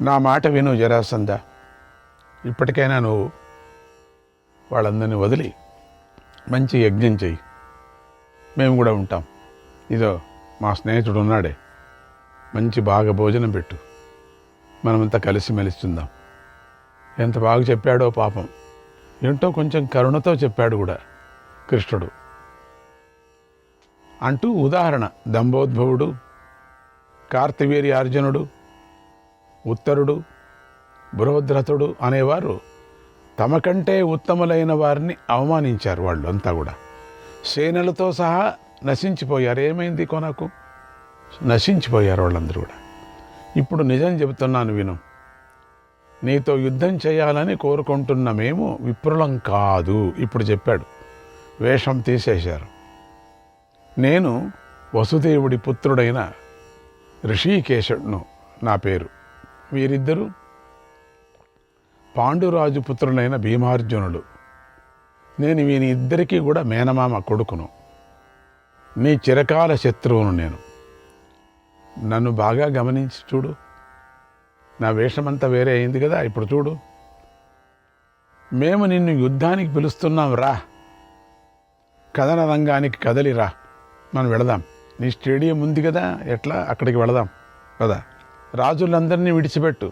నా మాట విను జరాసంధ, ఇప్పటికైనా నువ్వు వాళ్ళందరినీ వదిలి మంచి యజ్ఞం చెయ్యి, మేము కూడా ఉంటాం. ఇదో మా స్నేహితుడు ఉన్నాడే, మంచి బాగా భోజనం పెట్టు, మనమంతా కలిసిమెలిసి ఉందాం. ఎంత బాగా చెప్పాడో పాపం, ఏంటో కొంచెం కరుణతో చెప్పాడు కూడా కృష్ణుడు అంటూ ఉదాహరణ. దంభోద్భవుడు, కార్తవీర్యార్జునుడు, ఉత్తరుడు, బృహద్రథుడు అనేవారు తమ కంటే ఉత్తములైన వారిని అవమానించారు. వాళ్ళు అంతా కూడా సేనలతో సహా నశించిపోయారు. ఏమైంది కొనకు? నశించిపోయారు వాళ్ళందరూ కూడా. ఇప్పుడు నిజం చెబుతున్నాను విను. నీతో యుద్ధం చేయాలని కోరుకుంటున్న మేము విప్రులం కాదు. ఇప్పుడు చెప్పాడు, వేషం తీసేశారు. నేను వసుదేవుడి పుత్రుడైన ఋషికేశుడును, నా పేరు. వీరిద్దరూ పాండురాజు పుత్రులైన భీమార్జునుడు. నేను వీని ఇద్దరికీ కూడా మేనమామ కొడుకును. నీ చిరకాల శత్రువును నేను. నన్ను బాగా గమనించి చూడు. నా వేషమంతా వేరే అయింది కదా, ఇప్పుడు చూడు. మేము నిన్ను యుద్ధానికి పిలుస్తున్నాం, రా. కథన రంగానికి కదలిరా, మనం వెళదాం. నీ స్టేడియం ఉంది కదా, ఎట్లా అక్కడికి వెళదాం కదా. రాజులందరినీ విడిచిపెట్టు,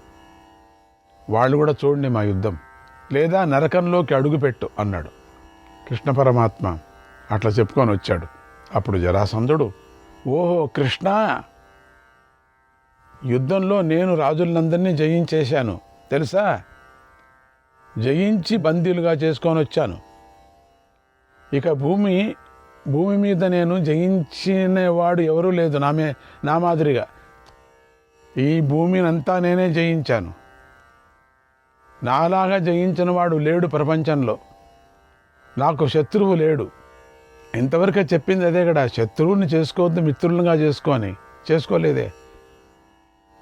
వాళ్ళు కూడా చూడండి మా యుద్ధం, లేదా నరకంలోకి అడుగుపెట్టు అన్నాడు కృష్ణ పరమాత్మ. అట్లా చెప్పుకొని వచ్చాడు. అప్పుడు జరాసంధుడు, ఓహో కృష్ణ, యుద్ధంలో నేను రాజులందరినీ జయించేశాను తెలుసా, జయించి బందీలుగా చేసుకొని వచ్చాను. ఇక భూమి మీద నేను జయించినవాడు ఎవరూ లేదు నా మాదిరిగా. ఈ భూమినంతా నేనే జయించాను. నాలాగా జయించిన వాడు లేడు ప్రపంచంలో. నాకు శత్రువు లేడు. ఇంతవరకే చెప్పింది అదే కదా, శత్రువుని చేసుకోవద్దు, మిత్రులుగా చేసుకొని. చేసుకోలేదే.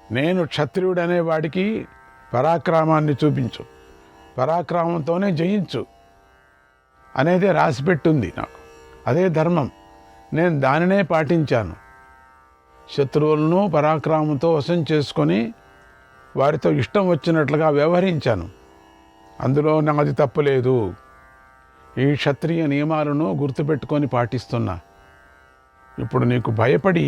నేను క్షత్రియుడు అనేవాడికి పరాక్రమాన్ని చూపించు, పరాక్రమంతోనే జయించు అనేదే రాసిపెట్టుంది నాకు. అదే ధర్మం. నేను దానినే పాటించాను. శత్రువులను పరాక్రమంతో వశం చేసుకొని వారితో ఇష్టం వచ్చినట్లుగా వ్యవహరించాను. అందులో నాది తప్పులేదు. ఈ క్షత్రియ నియమాలను గుర్తుపెట్టుకొని పాటిస్తున్నా. ఇప్పుడు నీకు భయపడి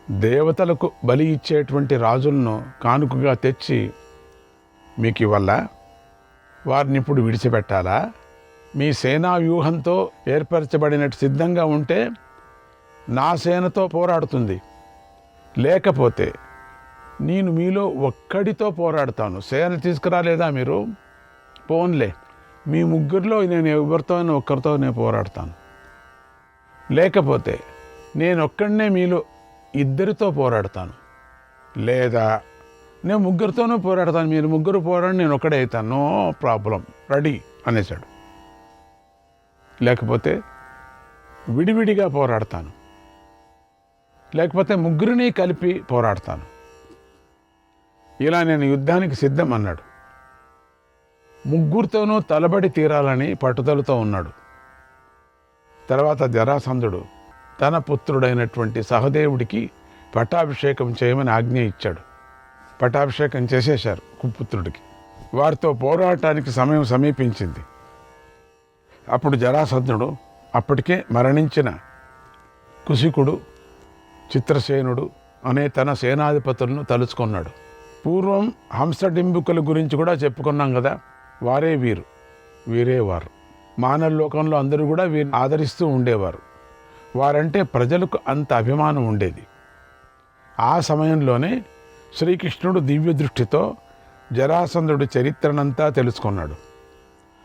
దేవతలకు బలి ఇచ్చేటువంటి రాజులను కానుకగా తెచ్చి మీకు ఇవ్వాలా? వారిని ఇప్పుడు విడిచిపెట్టాలా? మీ సేనా వ్యూహంతో ఏర్పరచబడినట్టు సిద్ధంగా ఉంటే నా సేనతో పోరాడుతుంది, లేకపోతే నేను మీలో ఒక్కడితో పోరాడతాను. సేన తీసుకురాలేదా మీరు? పోన్లే, మీ ముగ్గురిలో నేను ఎవరితోనో ఒక్కరితోనే పోరాడతాను. లేకపోతే నేను ఒక్కడనే మీలో ఇద్దరితో పోరాడతాను, లేదా నేను ముగ్గురితోనూ పోరాడతాను. మీరు ముగ్గురు పోరాడి, నేను ఒక్కడే అవుతాను. నో ప్రాబ్లం, రెడీ అనేసాడు. లేకపోతే విడివిడిగా పోరాడతాను, లేకపోతే ముగ్గురిని కలిపి పోరాడతాను. ఇలా నేను యుద్ధానికి సిద్ధం అన్నాడు. ముగ్గురితోనూ తలబడి తీరాలని పట్టుదలతో ఉన్నాడు. తర్వాత జరాసంధుడు తన పుత్రుడైనటువంటి సహదేవుడికి పట్టాభిషేకం చేయమని ఆజ్ఞ ఇచ్చాడు. పట్టాభిషేకం చేసేశారు కుపుత్రుడికి. వారితో పోరాటానికి సమయం సమీపించింది. అప్పుడు జరాసంధుడు అప్పటికే మరణించిన కుశికుడు, చిత్రసేనుడు అనే తన సేనాధిపతులను తలుచుకున్నాడు. పూర్వం హంసడింబుకుల గురించి కూడా చెప్పుకున్నాం కదా, వారే వీరే వారు. మానవ లోకంలో అందరూ కూడా వీరిని ఆదరిస్తూ ఉండేవారు. వారంటే ప్రజలకు అంత అభిమానం ఉండేది. ఆ సమయంలోనే శ్రీకృష్ణుడు దివ్య దృష్టితో జరాసంధుడి చరిత్రనంతా తెలుసుకున్నాడు.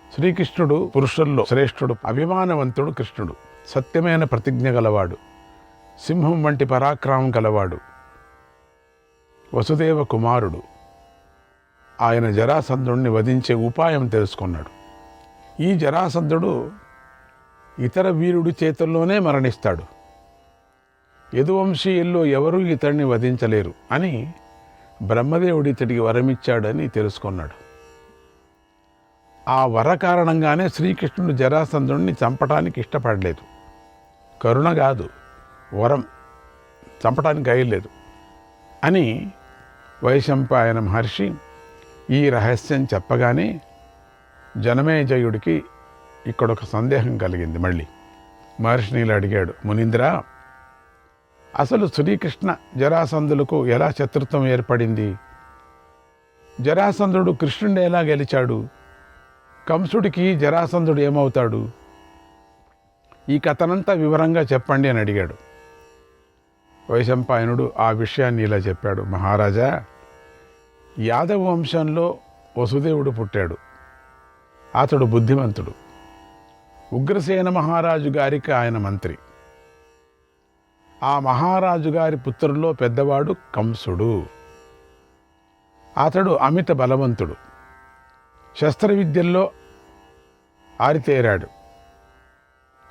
శ్రీకృష్ణుడు పురుషుల్లో శ్రేష్ఠుడు, అభిమానవంతుడు కృష్ణుడు. సత్యమైన ప్రతిజ్ఞ గలవాడు, సింహం వంటి పరాక్రమం గలవాడు, వసుదేవ కుమారుడు. ఆయన జరాసంధుడిని వధించే ఉపాయం తెలుసుకున్నాడు. ఈ జరాసంధుడు ఇతర వీరుడి చేతుల్లోనే మరణిస్తాడు. యదువంశీయుల్లో ఎవరూ ఇతడిని వధించలేరు అని బ్రహ్మదేవుడు ఇతడికి వరమిచ్చాడని తెలుసుకున్నాడు. ఆ వర కారణంగానే శ్రీకృష్ణుడు జరాసంధుడిని చంపటానికి ఇష్టపడలేదు. కరుణ కాదు, వరం, చంపటానికి అయ్యలేదు అని వైశంపాయన మహర్షి ఈ రహస్యం చెప్పగానే జనమేజయుడికి ఇక్కడొక సందేహం కలిగింది. మళ్ళీ మహర్షిని ఇలా అడిగాడు, మునీంద్ర, అసలు శ్రీకృష్ణ జరాసంధులకు ఎలా శత్రుత్వం ఏర్పడింది? జరాసంధుడు కృష్ణుడిని ఎలా గెలిచాడు? కంసుడికి జరాసంధుడు ఏమవుతాడు? ఈ కథనంతా వివరంగా చెప్పండి అని అడిగాడు. వైశంపాయనుడు ఆ విషయాన్ని ఇలా చెప్పాడు. మహారాజా, యాదవ వంశంలో వసుదేవుడు పుట్టాడు. అతడు బుద్ధిమంతుడు. ఉగ్రసేన మహారాజు గారికి ఆయన మంత్రి. ఆ మహారాజు గారి పుత్రుల్లో పెద్దవాడు కంసుడు. అతడు అమిత బలవంతుడు. శస్త్రవిద్యల్లో ఆరితేరాడు.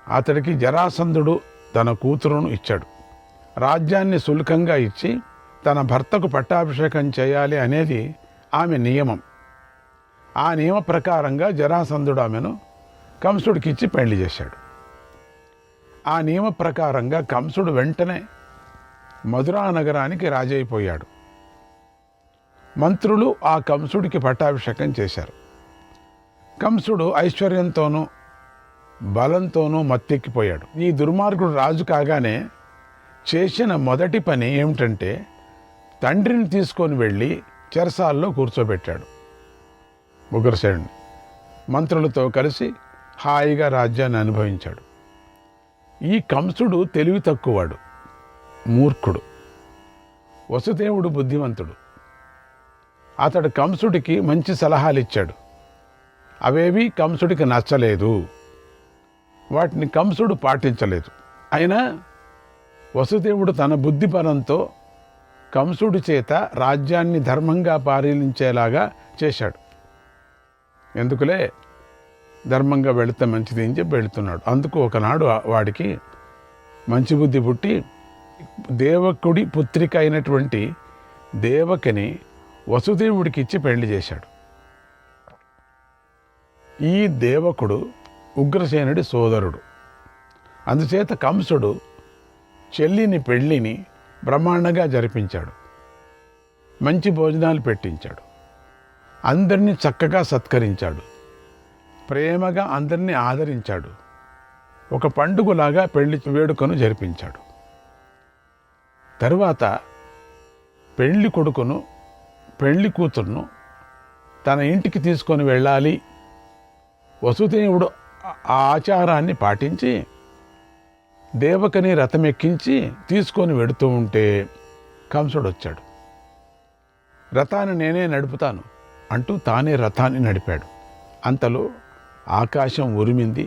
అతడికి జరాసంధుడు తన కూతురును ఇచ్చాడు. రాజ్యాన్ని సులకంగా ఇచ్చి తన భర్తకు పట్టాభిషేకం చేయాలి అనేది ఆమె నియమం. ఆ నియమ ప్రకారంగా జరాసంధుడు ఆమెను కంసుడికిచ్చి పెళ్లి చేశాడు. ఆ నియమ ప్రకారంగా కంసుడు వెంటనే మధురా నగరానికి రాజైపోయాడు. మంత్రులు ఆ కంసుడికి పట్టాభిషేకం చేశారు. కంసుడు ఐశ్వర్యంతోనూ బలంతోనూ మత్తెక్కిపోయాడు. ఈ దుర్మార్గుడు రాజు కాగానే చేసిన మొదటి పని ఏమిటంటే తండ్రిని తీసుకొని వెళ్ళి చెరసాల్లో కూర్చోబెట్టాడు. ఉగ్రసేనుడిని మంత్రులతో కలిసి హాయిగా రాజ్యాన్ని అనుభవించాడు. ఈ కంసుడు తెలివి తక్కువవాడు, మూర్ఖుడు. వసుదేవుడు బుద్ధిమంతుడు. అతడు కంసుడికి మంచి సలహాలు ఇచ్చాడు. అవేవి కంసుడికి నచ్చలేదు. వాటిని కంసుడు పాటించలేదు. అయినా వసుదేవుడు తన బుద్ధిబలంతో కంసుడి చేత రాజ్యాన్ని ధర్మంగా పరిపాలించేలాగా చేశాడు. ఎందుకులే, ధర్మంగా వెళితే మంచిది అని చెప్పి వెళుతున్నాడు. అందుకు ఒకనాడు వాడికి మంచి బుద్ధి పుట్టి దేవకుడి పుత్రిక అయినటువంటి దేవకిని వసుదేవుడికి ఇచ్చి పెళ్లి చేశాడు. ఈ దేవకుడు ఉగ్రసేనుడి సోదరుడు. అందుచేత కంసుడు చెల్లిని పెళ్ళిని బ్రహ్మాండంగా జరిపించాడు. మంచి భోజనాలు పెట్టించాడు. అందరినీ చక్కగా సత్కరించాడు. ప్రేమగా అందరినీ ఆదరించాడు. ఒక పండుగలాగా పెళ్లి వేడుకను జరిపించాడు. తరువాత పెళ్లి కొడుకును పెళ్లి కూతురును తన ఇంటికి తీసుకొని వెళ్ళాలి. వసుదేవుడు ఆ ఆచారాన్ని పాటించి దేవకని రథమెక్కించి తీసుకొని వెడుతూ ఉంటే కంసుడు వచ్చాడు. రథాన్ని నేనే నడుపుతాను అంటూ తానే రథాన్ని నడిపాడు. అంతలో ఆకాశం ఉరిమింది.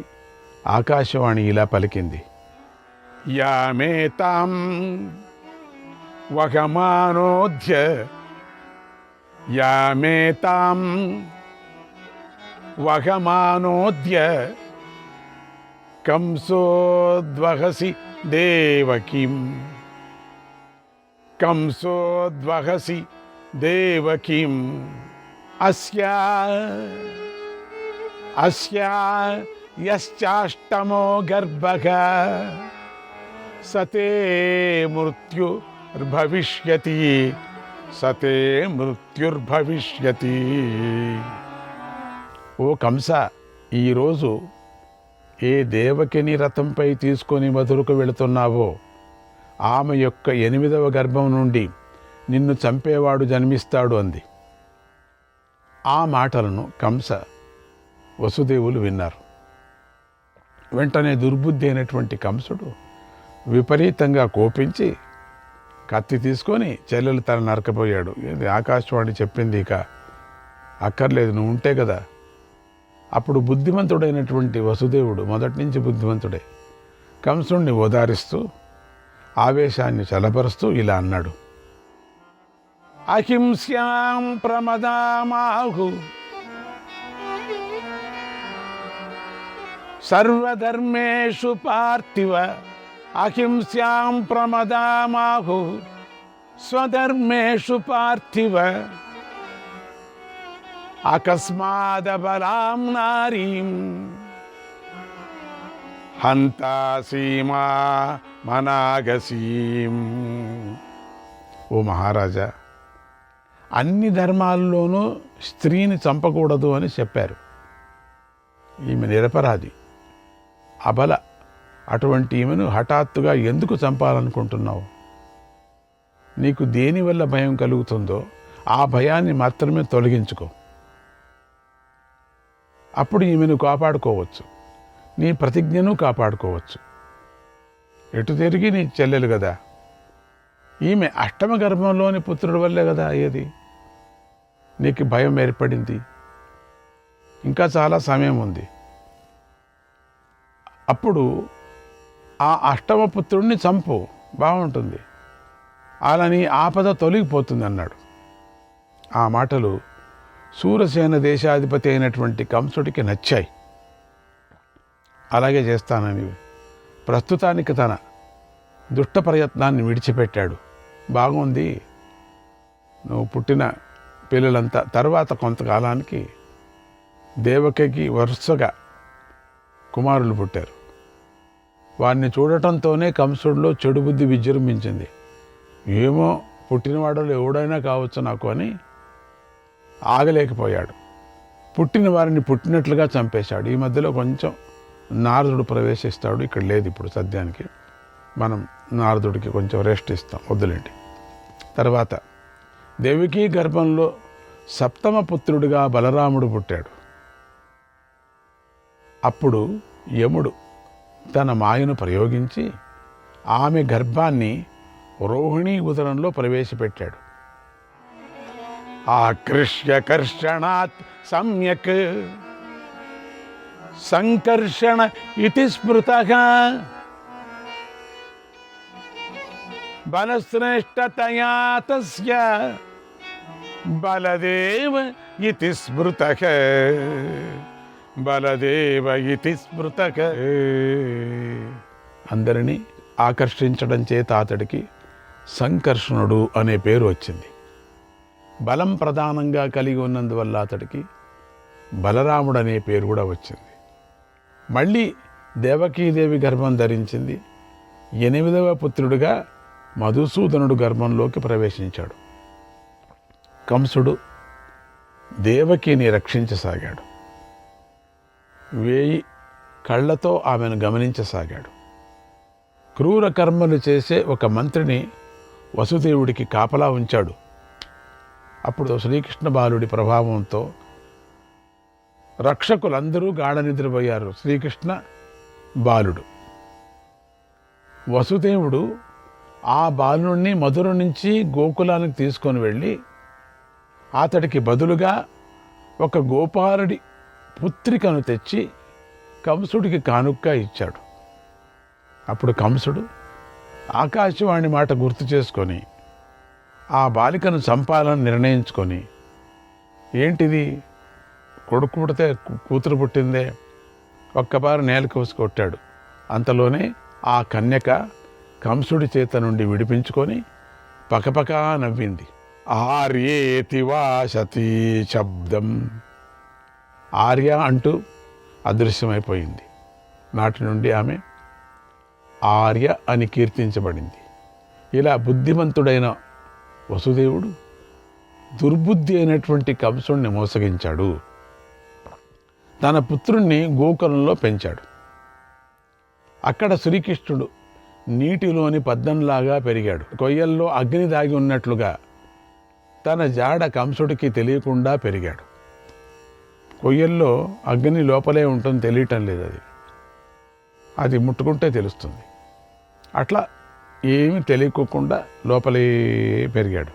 ఆకాశవాణి ఇలా పలికింది, యామేతాం వహమానోధ్య యామేతాం వహమానోద్య కంసోద్వహసి దేవకీం కంసోద్వహసి దేవకీం అస్యా అస్యా యశ్చాష్టమో గర్భః సతే మృత్యుర్భవిష్యతి సతే మృత్యుర్భవిష్యతి. ఓ కంస, ఈరోజు ఏ దేవకిని రథంపై తీసుకొని మధురకు వెళుతున్నావో ఆమె యొక్క 8వ గర్భం నుండి నిన్ను చంపేవాడు జన్మిస్తాడు అంది. ఆ మాటలను కంస వసుదేవులు విన్నారు. వెంటనే దుర్బుద్ధి అయినటువంటి కంసుడు విపరీతంగా కోపించి కత్తి తీసుకొని చెల్లెలు తల నరకపోయాడు. ఇది ఆకాశవాణి చెప్పింది, ఇక అక్కర్లేదు, నువ్వు ఉంటే కదా. అప్పుడు బుద్ధిమంతుడైనటువంటి వసుదేవుడు, మొదటి నుంచి బుద్ధిమంతుడే, కంసుడిని ఓదారిస్తూ ఆవేశాన్ని చలపరుస్తూ ఇలా అన్నాడు, అహింస్యాం ప్రమదామాహు సర్వధర్మేషు పార్థివ అహింస్యాం ప్రమదామాహు స్వధర్మేషు పార్థివ అకస్మాదబలాం నారీం హంతాసీమా మనాగసీం. ఓ మహారాజా, అన్ని ధర్మాల్లోనూ స్త్రీని చంపకూడదు అని చెప్పారు. ఈమె నిరపరాధి, అబల. అటువంటి ఈమెను హఠాత్తుగా ఎందుకు చంపాలనుకుంటున్నావు? నీకు దేనివల్ల భయం కలుగుతుందో ఆ భయాన్ని మాత్రమే తొలగించుకో. అప్పుడు ఈమెను కాపాడుకోవచ్చు, నీ ప్రతిజ్ఞను కాపాడుకోవచ్చు. ఎటు తిరిగి నీ చెల్లెలు కదా. ఈమె అష్టమ గర్భంలోని పుత్రుడి వల్లే కదా అయ్యేది. నీకు భయం ఏర్పడింది. ఇంకా చాలా సమయం ఉంది. అప్పుడు ఆ అష్టమ పుత్రుడిని చంపు, బాగుంటుంది. అలా నీ ఆపద తొలగిపోతుంది అన్నాడు. ఆ మాటలు శూరసేన దేశాధిపతి అయినటువంటి కంసుడికి నచ్చాయి. అలాగే చేస్తానని ప్రస్తుతానికి తన దుష్ట ప్రయత్నాన్ని విడిచిపెట్టాడు. బాగుంది, నువ్వు పుట్టిన పిల్లలంతా తర్వాత కొంతకాలానికి దేవకికి వరుసగా కుమారులు పుట్టారు. వారిని చూడటంతోనే కంసుడిలో చెడు బుద్ధి విజృంభించింది. ఏమో పుట్టినవాడలో ఎవడైనా కావచ్చు నాకు అని ఆగలేకపోయాడు. పుట్టిన వారిని పుట్టినట్లుగా చంపేశాడు. ఈ మధ్యలో కొంచెం నారదుడు ప్రవేశిస్తాడు. ఇక్కడ లేదు ఇప్పుడు సద్యానికి. మనం నారదుడికి కొంచెం రెస్ట్ ఇస్తాం, వద్దులేండి. తర్వాత దేవికీ గర్భంలో సప్తమ పుత్రుడిగా బలరాముడు పుట్టాడు. అప్పుడు యముడు తన మాయను ప్రయోగించి ఆమె గర్భాన్ని రోహిణీ ఉదరంలో ప్రవేశపెట్టాడు. ఆకృష్య కర్షణాత్ సమ్యక్ సంకర్షణ ఇతి స్మృతః బలశ్రేష్టతయా తస్య బలదేవ ఇతి స్మృతః బలదేవ ఇతి స్మృతః. అందరినీ ఆకర్షించడం చేత అతడికి సంకర్షణుడు అనే పేరు వచ్చింది. బలం ప్రధానంగా కలిగి ఉన్నందువల్ల అతడికి బలరాముడు అనే పేరు కూడా వచ్చింది. మళ్ళీ దేవకీదేవి గర్భం ధరించింది. 8వ పుత్రుడిగా మధుసూదనుడు గర్భంలోకి ప్రవేశించాడు. కంసుడు దేవకిని రక్షించసాగాడు. 1000 కళ్ళతో ఆమెను గమనించసాగాడు. క్రూర కర్మలు చేసే ఒక మంత్రిని వసుదేవుడికి కాపలా ఉంచాడు. అప్పుడు శ్రీకృష్ణ బాలుడి ప్రభావంతో రక్షకులందరూ గాఢ నిద్రపోయారు. శ్రీకృష్ణ బాలుడు వసుదేవుడు ఆ బాలుడిని మధుర నుంచి గోకులానికి తీసుకొని వెళ్ళి అతడికి బదులుగా ఒక గోపాలుడి పుత్రికను తెచ్చి కంసుడికి కానుక్గా ఇచ్చాడు. అప్పుడు కంసుడు ఆకాశవాణి మాట గుర్తు చేసుకొని ఆ బాలికను చంపాలని నిర్ణయించుకొని, ఏంటిది కొడుకు పుడితే కూతురు పుట్టిందే, ఒక్కపారు నేల కోసి కొట్టాడు. అంతలోనే ఆ కన్యక కంసుడి చేత నుండి విడిపించుకొని పకపకా నవ్వింది. ఆర్యేతి వాసతి శబ్దం, ఆర్య అంటూ అదృశ్యమైపోయింది. నాటి నుండి ఆమె ఆర్య అని కీర్తించబడింది. ఇలా బుద్ధిమంతుడైన వసుదేవుడు దుర్బుద్ధి అయినటువంటి కంసుడిని మోసగించాడు. తన పుత్రుణ్ణి గోకులంలో పెంచాడు. అక్కడ శ్రీకృష్ణుడు నీటిలోని పద్దంలాగా పెరిగాడు. కొయ్యల్లో అగ్ని దాగి ఉన్నట్లుగా తన జాడ కంసుడికి తెలియకుండా పెరిగాడు. కొయ్యల్లో అగ్ని లోపలే ఉంటుంది, తెలియటం లేదు. అది ముట్టుకుంటే తెలుస్తుంది. అట్లా ఏమీ తెలియకోకుండా లోపలే పెరిగాడు.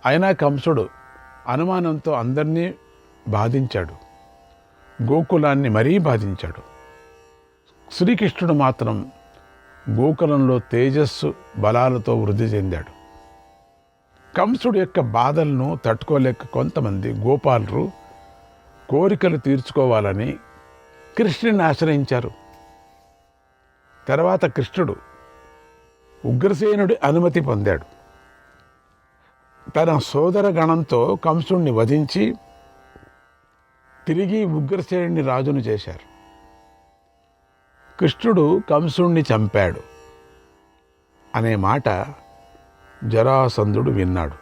అయినా కంసుడు అనుమానంతో అందరినీ బాధించాడు. గోకులాన్ని మరీ బాధించాడు. శ్రీకృష్ణుడు మాత్రం గోకులంలో తేజస్సు బలాలతో వృద్ధి చెందాడు. కంసుడు యొక్క బాధలను తట్టుకోలేక కొంతమంది గోపాలురు కోరికలు తీర్చుకోవాలని కృష్ణుని ఆశ్రయించారు. తర్వాత కృష్ణుడు ఉగ్రసేనుడి అనుమతి పొందాడు. తన సోదర గణంతో కంసుడిని వధించి తిరిగి ఉగ్రసేనుడిని రాజును చేశారు. కృష్ణుడు కంసుడిని చంపాడు అనే మాట జరాసంధుడు విన్నాడు.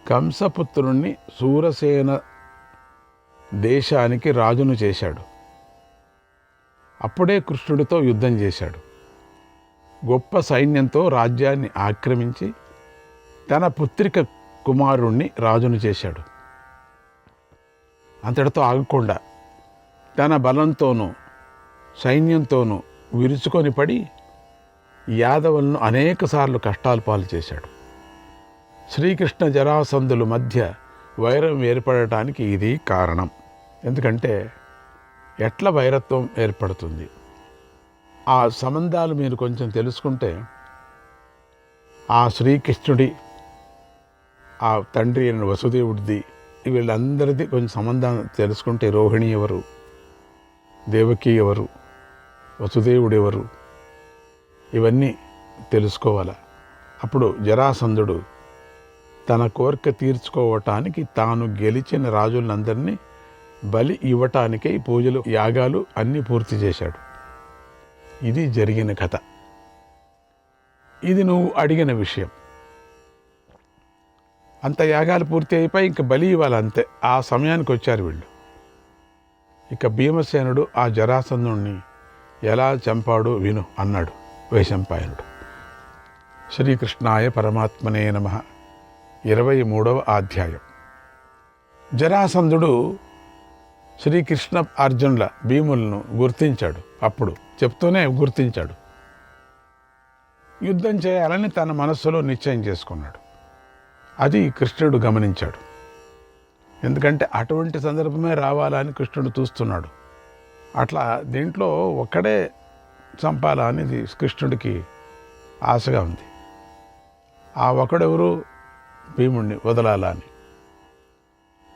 కంసపుత్రుణ్ణి శూరసేన దేశానికి రాజును చేశాడు. అప్పుడే కృష్ణుడితో యుద్ధం చేశాడు. గొప్ప సైన్యంతో రాజ్యాన్ని ఆక్రమించి తన పుత్రిక కుమారుణ్ణి రాజును చేశాడు. అంతటితో ఆగకుండా తన బలంతోనూ సైన్యంతోనూ విరుచుకొని పడి యాదవులను అనేకసార్లు కష్టాలు పాలు చేశాడు. శ్రీకృష్ణ జరాసంధుల మధ్య వైరం ఏర్పడటానికి ఇది కారణం. ఎందుకంటే ఎట్లా వైరత్వం ఏర్పడుతుంది, ఆ సంబంధాలు మీరు కొంచెం తెలుసుకుంటే, ఆ శ్రీకృష్ణుడి ఆ తండ్రి అయిన వసుదేవుడిది వీళ్ళందరిది కొంచెం సంబంధం తెలుసుకుంటే, రోహిణి ఎవరు, దేవకి ఎవరు, వసుదేవుడు ఎవరు, ఇవన్నీ తెలుసుకోవాలి. అప్పుడు జరాసంధుడు తన కోరిక తీర్చుకోవటానికి తాను గెలిచిన రాజులందరినీ బలి ఇవ్వటానికై పూజలు యాగాలు అన్నీ పూర్తి చేశాడు. ఇది జరిగిన కథ. ఇది నువ్వు అడిగిన విషయం. అంత యాగాలు పూర్తి అయిపోయి ఇంక బలి ఇవ్వాలి అంతే. ఆ సమయానికి వచ్చారు వీళ్ళు. ఇక భీమసేనుడు ఆ జరాసంధుణ్ణి ఎలా చంపాడో విను అన్నాడు వైశంపాయనుడు. శ్రీకృష్ణాయ పరమాత్మనే నమః. 23వ అధ్యాయం. జరాసంధుడు శ్రీకృష్ణ అర్జునుల భీములను గుర్తించాడు. అప్పుడు చెప్తూనే గుర్తించాడు. యుద్ధం చేయాలని తన మనస్సులో నిశ్చయం చేసుకున్నాడు. అది కృష్ణుడు గమనించాడు. ఎందుకంటే అటువంటి సందర్భమే రావాలని కృష్ణుడు చూస్తున్నాడు. అట్లా దీంట్లో ఒక్కడే చంపాలా అనేది కృష్ణుడికి ఆశగా ఉంది. ఆ ఒకడెవరు? భీముణ్ణి వదలాలా అని.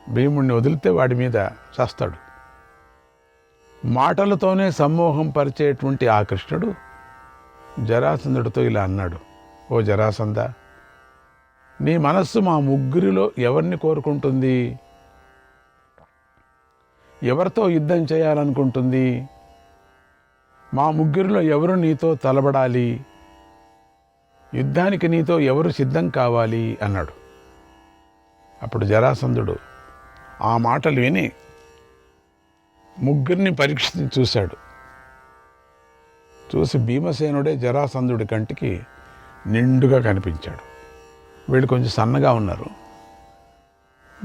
భీముణ్ణి వదిలితే వాడి మీద చస్తాడు. మాటలతోనే సమ్మోహం పరిచేటువంటి ఆ కృష్ణుడు జరాసంధుడితో ఇలా అన్నాడు. ఓ జరాసంధ, నీ మనస్సు మా ముగ్గురిలో ఎవరిని కోరుకుంటుంది? ఎవరితో యుద్ధం చేయాలనుకుంటుంది? మా ముగ్గురిలో ఎవరు నీతో తలబడాలి? యుద్ధానికి నీతో ఎవరు సిద్ధం కావాలి అన్నాడు. అప్పుడు జరాసంధుడు ఆ మాటలు విని ముగ్గురిని పరీక్షించి చూశాడు. చూసి భీమసేనుడే జరాసంధుడి కంటికి నిండుగా కనిపించాడు. వీడు కొంచెం సన్నగా ఉన్నారు.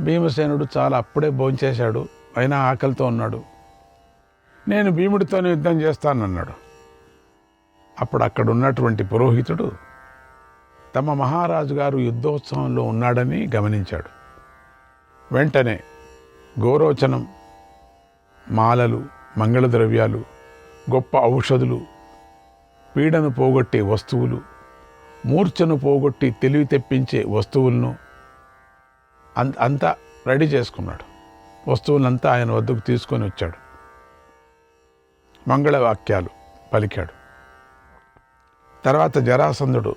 భీమసేనుడు చాలా అప్పుడే భోంచేశాడు, అయినా ఆకలితో ఉన్నాడు. నేను భీముడితోనే యుద్ధం చేస్తానన్నాడు. అప్పుడు అక్కడ ఉన్నటువంటి పురోహితుడు తమ మహారాజు గారు యుద్ధోత్సవంలో ఉన్నాడని గమనించాడు. వెంటనే గోరోచనం, మాలలు, మంగళద్రవ్యాలు, గొప్ప ఔషధులు, పీడను పోగొట్టే వస్తువులు, మూర్ఛను పోగొట్టి తెలివి తెప్పించే వస్తువులను అంతా రెడీ చేసుకున్నాడు. వస్తువులంతా ఆయన వద్దకు తీసుకొని వచ్చాడు. మంగళవాక్యాలు పలికాడు. తర్వాత జరాసంధుడు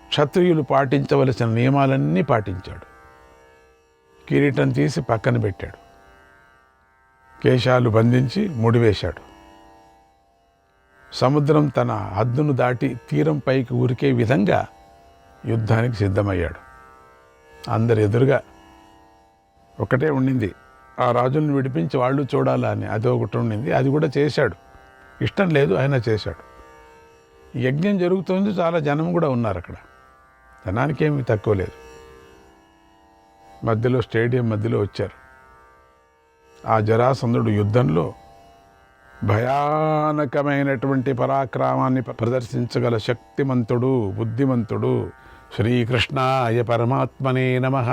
క్షత్రియులు పాటించవలసిన నియమాలన్నీ పాటించాడు. కిరీటం తీసి పక్కన పెట్టాడు. కేశాలు బంధించి ముడివేశాడు. సముద్రం తన హద్దును దాటి తీరం పైకి ఉరికే విధంగా యుద్ధానికి సిద్ధమయ్యాడు. అందరి ఎదురుగా ఒకటే ఉండింది, ఆ రాజులను విడిపించి వాళ్ళు చూడాలా అని. అది ఒకటి ఉండింది. అది కూడా చేశాడు. ఇష్టం లేదు, ఆయన చేశాడు. యజ్ఞం జరుగుతుంది, చాలా జనం కూడా ఉన్నారు అక్కడ. జనానికి ఏమీ తక్కువ లేదు. మధ్యలో స్టేడియం మధ్యలో వచ్చారు. ఆ జరాసంధుడు యుద్ధంలో భయానకమైనటువంటి పరాక్రమాన్ని ప్రదర్శించగల శక్తిమంతుడు, బుద్ధిమంతుడు. శ్రీకృష్ణాయ పరమాత్మనే నమః.